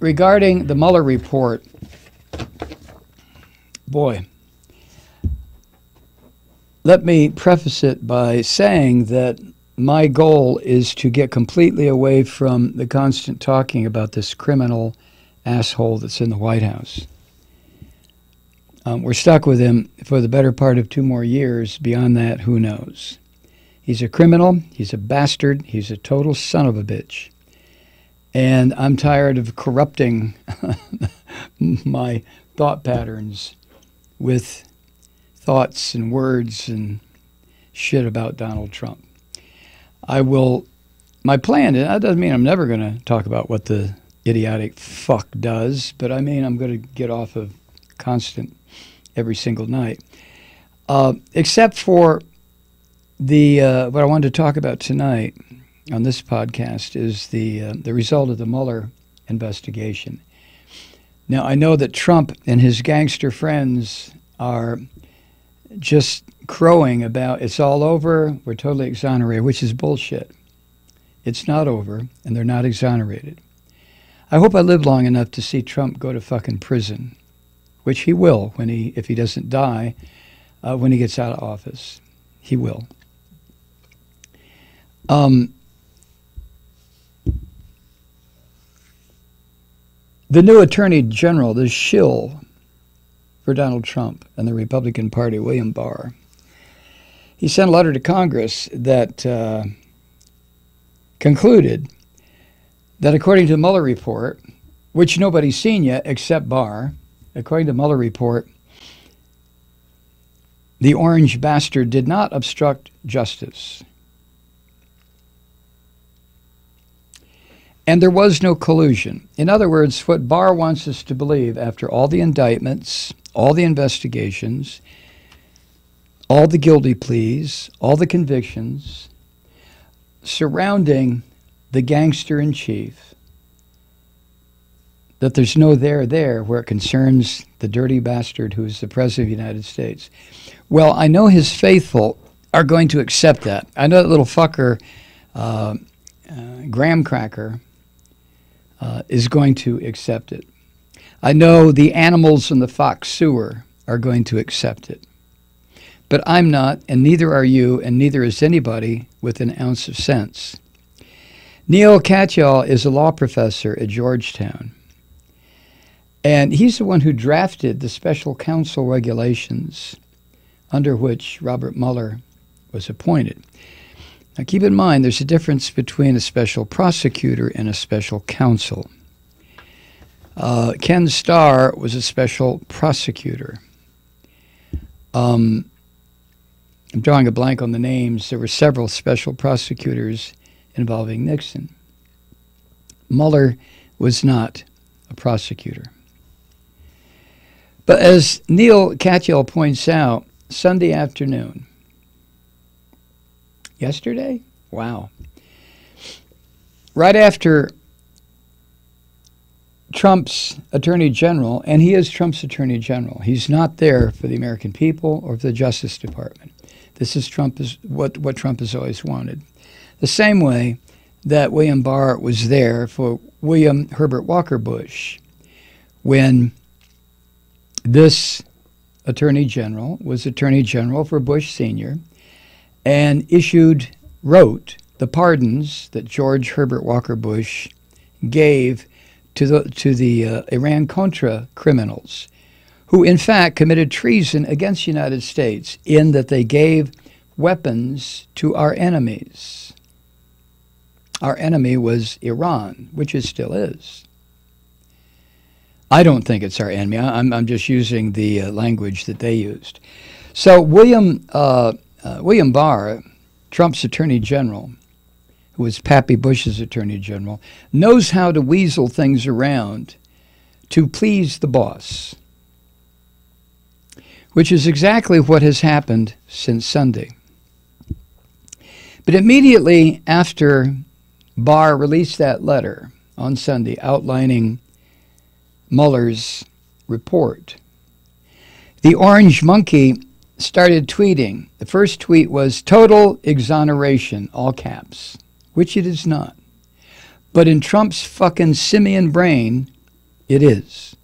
Regarding the Mueller report, boy, let me preface it by saying that my goal is to get completely away from the constant talking about this criminal asshole that's in the White House. We're stuck with him for the better part of 2 more years. Beyond that, who knows? He's a criminal. He's a bastard. He's a total son of a bitch. And I'm tired of corrupting my thought patterns with thoughts and words and shit about Donald Trump. My plan, that doesn't mean I'm never going to talk about what the idiotic fuck does, but I mean I'm going to get off of constant every single night. Except for what I wanted to talk about tonight on this podcast is the result of the Mueller investigation. Now, I know that Trump and his gangster friends are just crowing about it's all over, we're totally exonerated, which is bullshit. It's not over, and they're not exonerated. I hope I live long enough to see Trump go to fucking prison, which he will if he doesn't die when he gets out of office. He will. The new Attorney General, the shill for Donald Trump and the Republican Party, William Barr, he sent a letter to Congress that concluded that according to the Mueller report, which nobody's seen yet except Barr, according to the Mueller report, the orange bastard did not obstruct justice. And there was no collusion. In other words, what Barr wants us to believe after all the indictments, all the investigations, all the guilty pleas, all the convictions surrounding the gangster-in-chief, that there's no there where it concerns the dirty bastard who is the President of the United States. Well, I know his faithful are going to accept that. I know that little fucker, Graham Cracker, is going to accept it. I know the animals in the Fox sewer are going to accept it. But I'm not, and neither are you, and neither is anybody with an ounce of sense. Neil Katyal is a law professor at Georgetown. And he's the one who drafted the special counsel regulations under which Robert Mueller was appointed. Now keep in mind, there's a difference between a special prosecutor and a special counsel. Ken Starr was a special prosecutor. I'm drawing a blank on the names. There were several special prosecutors involving Nixon. Mueller was not a prosecutor. But as Neil Katyal points out, Sunday afternoon, yesterday? Wow. Right after Trump's Attorney General, and he is Trump's Attorney General. He's not there for the American people or for the Justice Department. This is what Trump has always wanted. The same way that William Barr was there for William Herbert Walker Bush when this Attorney General was Attorney General for Bush Sr. and wrote the pardons that George Herbert Walker Bush gave to the Iran-Contra criminals, who in fact committed treason against the United States in that they gave weapons to our enemies. Our enemy was Iran, which it still is. I don't think it's our enemy. I'm just using the language that they used. So William Barr, Trump's Attorney General, who was Pappy Bush's Attorney General, knows how to weasel things around to please the boss, which is exactly what has happened since Sunday. But immediately after Barr released that letter on Sunday outlining Mueller's report, the Orange Monkey started tweeting. The first tweet was total exoneration, all caps, which it is not. But in Trump's fucking simian brain, it is.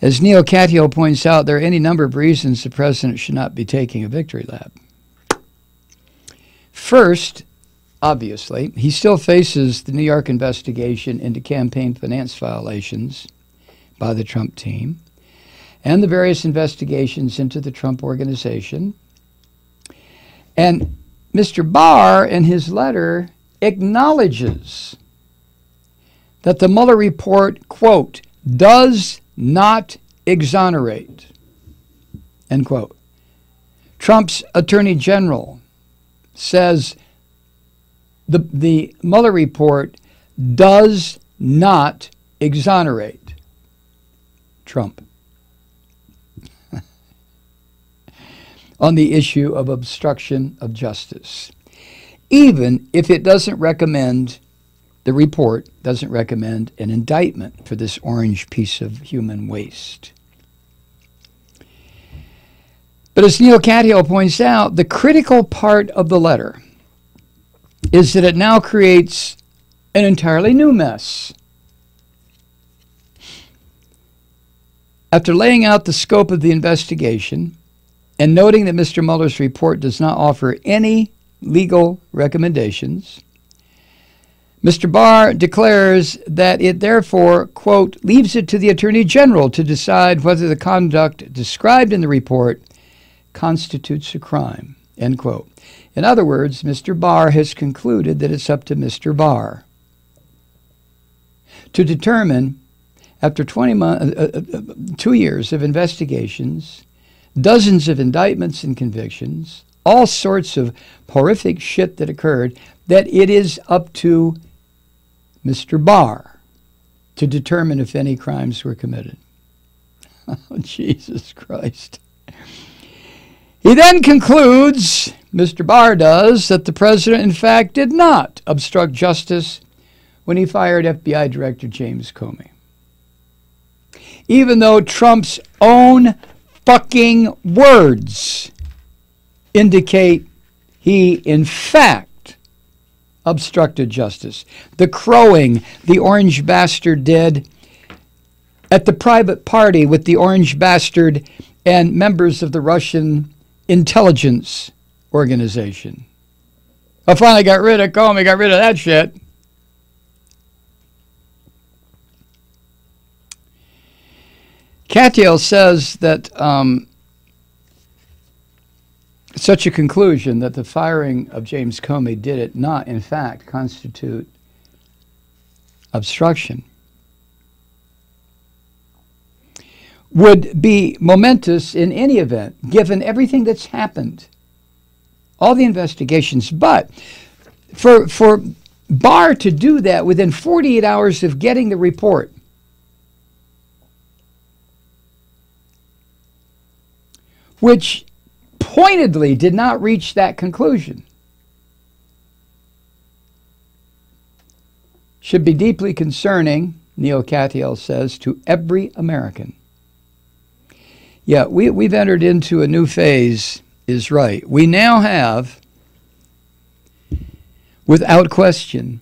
As Neil Katyal points out, there are any number of reasons the president should not be taking a victory lap. First, obviously, he still faces the New York investigation into campaign finance violations by the Trump team and the various investigations into the Trump organization. And Mr. Barr, in his letter, acknowledges that the Mueller report, quote, does not exonerate, end quote. Trump's attorney general says the Mueller report does not exonerate Trump on the issue of obstruction of justice, even if it doesn't recommend, the report doesn't recommend an indictment for this orange piece of human waste. But as Neil Katyal points out, the critical part of the letter is that it now creates an entirely new mess. After laying out the scope of the investigation and noting that Mr. Mueller's report does not offer any legal recommendations, Mr. Barr declares that it therefore, quote, leaves it to the Attorney General to decide whether the conduct described in the report constitutes a crime, end quote. In other words, Mr. Barr has concluded that it's up to Mr. Barr to determine, after 2 years of investigations, dozens of indictments and convictions, all sorts of horrific shit that occurred, that it is up to Mr. Barr to determine if any crimes were committed. Oh, Jesus Christ. He then concludes, Mr. Barr does, that the president, in fact, did not obstruct justice when he fired FBI Director James Comey, even though Trump's own fucking words indicate he, in fact, obstructed justice. The crowing the orange bastard did at the private party with the orange bastard and members of the Russian intelligence organization. I finally got rid of Comey, got rid of that shit. Katyal says that such a conclusion that the firing of James Comey did it not, in fact, constitute obstruction would be momentous in any event, given everything that's happened, all the investigations. But for Barr to do that within 48 hours of getting the report, which pointedly did not reach that conclusion, should be deeply concerning, Neil Katyal says, to every American. Yeah, we've entered into a new phase, is right. We now have, without question,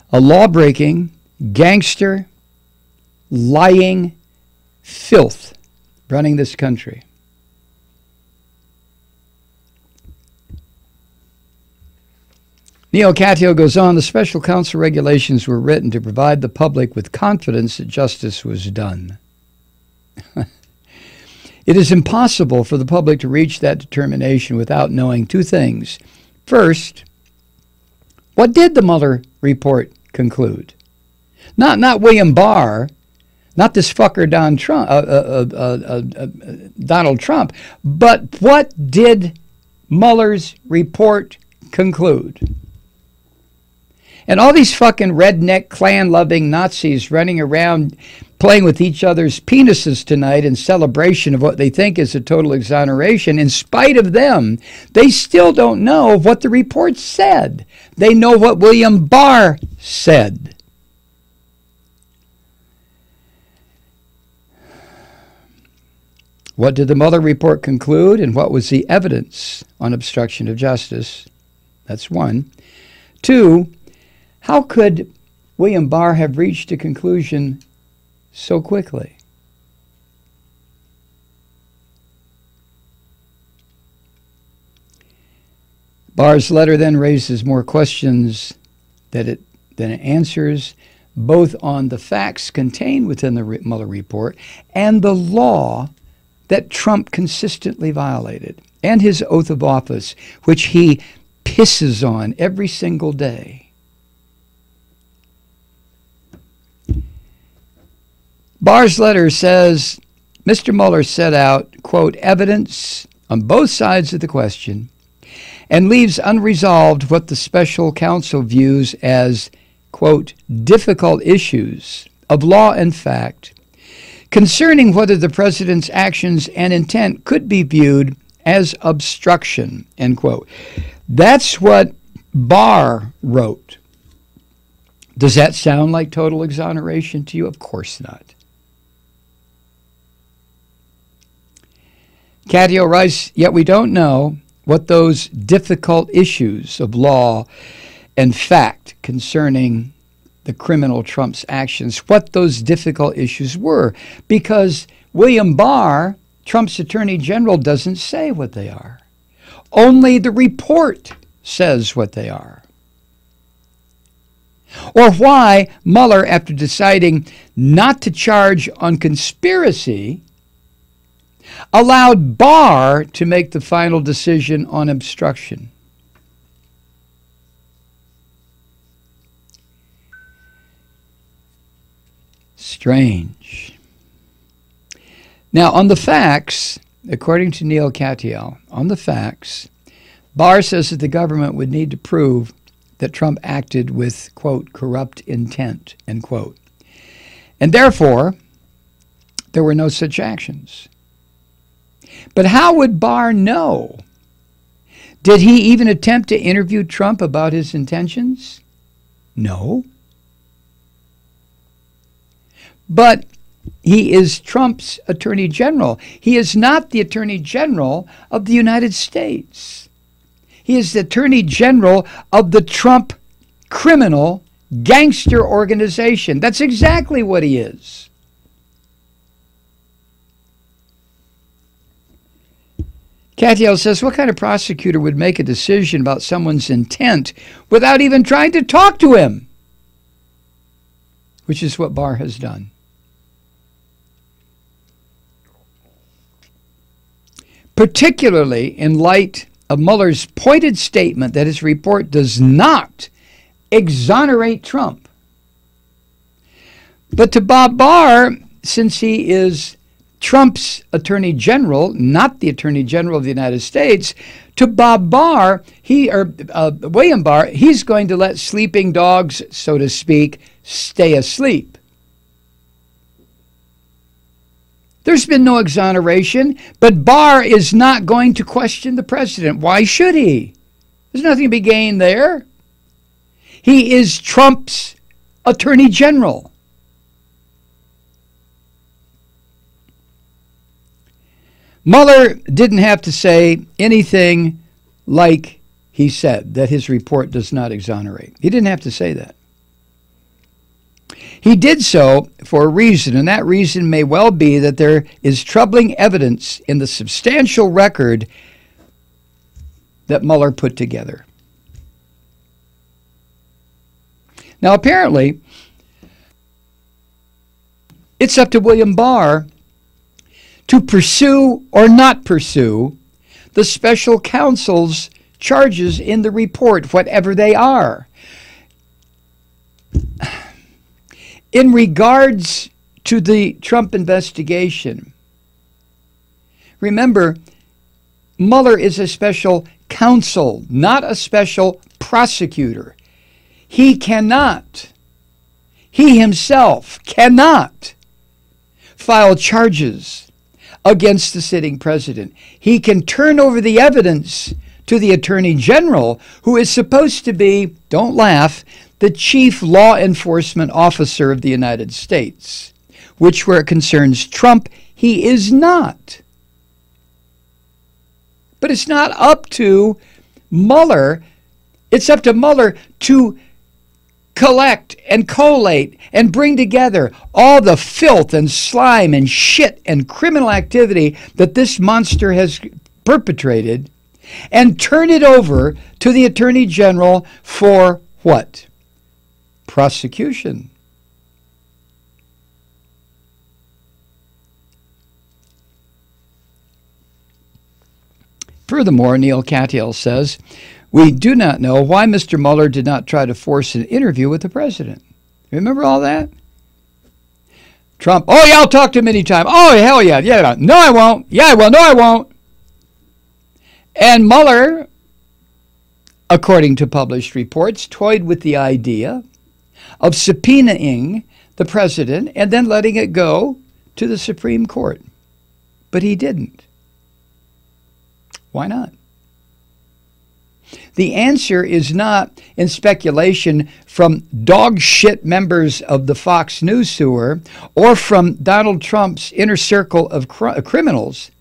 a law-breaking, gangster, lying filth running this country. Neil Katyal goes on, the special counsel regulations were written to provide the public with confidence that justice was done. It is impossible for the public to reach that determination without knowing two things. First, what did the Mueller report conclude? Not William Barr, not this fucker Donald Trump, but what did Mueller's report conclude? And all these fucking redneck Klan-loving Nazis running around playing with each other's penises tonight in celebration of what they think is a total exoneration, in spite of them, they still don't know what the report said. They know what William Barr said. What did the Mueller report conclude, and what was the evidence on obstruction of justice? That's one. Two, how could William Barr have reached a conclusion so quickly? Barr's letter then raises more questions than it answers, both on the facts contained within the Mueller report and the law that Trump consistently violated, and his oath of office, which he pisses on every single day. Barr's letter says Mr. Mueller set out, quote, evidence on both sides of the question and leaves unresolved what the special counsel views as, quote, difficult issues of law and fact concerning whether the president's actions and intent could be viewed as obstruction, end quote. That's what Barr wrote. Does that sound like total exoneration to you? Of course not. Cattio writes, yet we don't know what those difficult issues of law and fact concerning the criminal Trump's actions, what those difficult issues were, because William Barr, Trump's Attorney General, doesn't say what they are. Only the report says what they are. Or why Mueller, after deciding not to charge on conspiracy, allowed Barr to make the final decision on obstruction. Strange. Now, on the facts, according to Neil Katyal, on the facts, Barr says that the government would need to prove that Trump acted with, quote, corrupt intent, end quote. And therefore, there were no such actions. But how would Barr know? Did he even attempt to interview Trump about his intentions? No. But he is Trump's Attorney General. He is not the Attorney General of the United States. He is the Attorney General of the Trump criminal gangster organization. That's exactly what he is. Katyal says, what kind of prosecutor would make a decision about someone's intent without even trying to talk to him? Which is what Barr has done. Particularly in light of Mueller's pointed statement that his report does not exonerate Trump. But to Bob Barr, since he is Trump's Attorney General, not the Attorney General of the United States, to Bob Barr, William Barr, he's going to let sleeping dogs, so to speak, stay asleep. There's been no exoneration, but Barr is not going to question the president. Why should he? There's nothing to be gained there. He is Trump's Attorney General. Mueller didn't have to say anything like he said, that his report does not exonerate. He didn't have to say that. He did so for a reason, and that reason may well be that there is troubling evidence in the substantial record that Mueller put together. Now, apparently, it's up to William Barr to pursue or not pursue the special counsel's charges in the report, whatever they are. In regards to the Trump investigation, remember, Mueller is a special counsel, not a special prosecutor. He himself cannot file charges against the sitting president. He can turn over the evidence to the Attorney General, who is supposed to be, don't laugh, the chief law enforcement officer of the United States, which where it concerns Trump, he is not. But it's not up to Mueller It's up to Mueller to collect and collate and bring together all the filth and slime and shit and criminal activity that this monster has perpetrated and turn it over to the Attorney General for what? Prosecution. Furthermore, Neil Katyal says, we do not know why Mr. Mueller did not try to force an interview with the president. Remember all that? Trump, oh yeah, I'll talk to him anytime. Oh, hell yeah. Yeah, no, I won't. Yeah, I will. No, I won't. And Mueller, according to published reports, toyed with the idea of subpoenaing the president and then letting it go to the Supreme Court. But he didn't. Why not? The answer is not in speculation from dog shit members of the Fox News sewer or from Donald Trump's inner circle of criminals.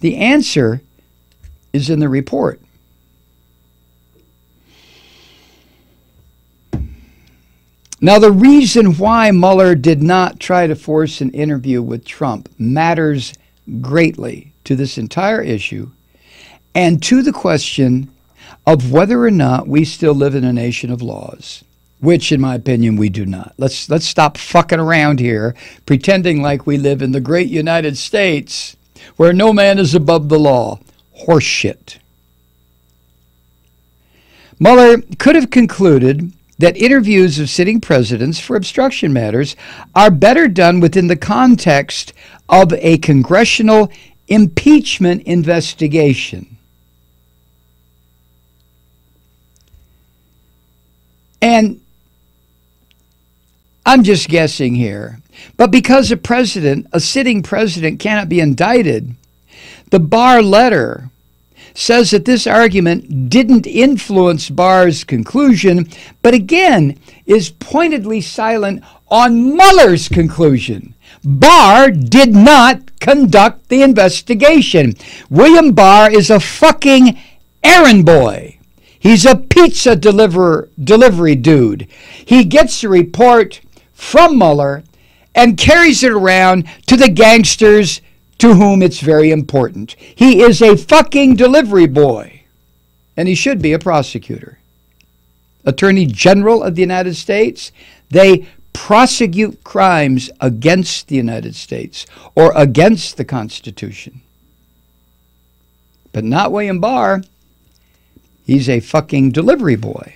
The answer is in the report. Now, the reason why Mueller did not try to force an interview with Trump matters greatly to this entire issue and to the question of whether or not we still live in a nation of laws, which, in my opinion, we do not. Let's stop fucking around here, pretending like we live in the great United States where no man is above the law. Horseshit. Mueller could have concluded that interviews of sitting presidents for obstruction matters are better done within the context of a congressional impeachment investigation. And I'm just guessing here, but because a sitting president cannot be indicted, the Barr letter says that this argument didn't influence Barr's conclusion, but again is pointedly silent on Mueller's conclusion. Barr did not conduct the investigation. William Barr is a fucking errand boy. He's a pizza delivery dude. He gets a report from Mueller and carries it around to the gangsters to whom it's very important. He is a fucking delivery boy, and he should be a prosecutor. Attorney General of the United States, they prosecute crimes against the United States or against the Constitution. But not William Barr. He's a fucking delivery boy.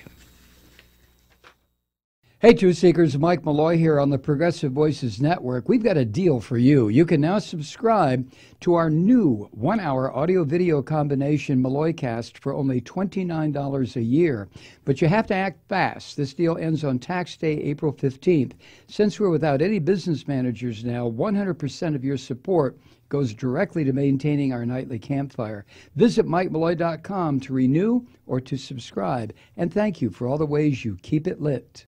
Hey, Truth Seekers, Mike Malloy here on the Progressive Voices Network. We've got a deal for you. You can now subscribe to our new 1-hour audio-video combination Malloycast for only $29 a year. But you have to act fast. This deal ends on tax day, April 15th. Since we're without any business managers now, 100% of your support goes directly to maintaining our nightly campfire. Visit MikeMalloy.com to renew or to subscribe. And thank you for all the ways you keep it lit.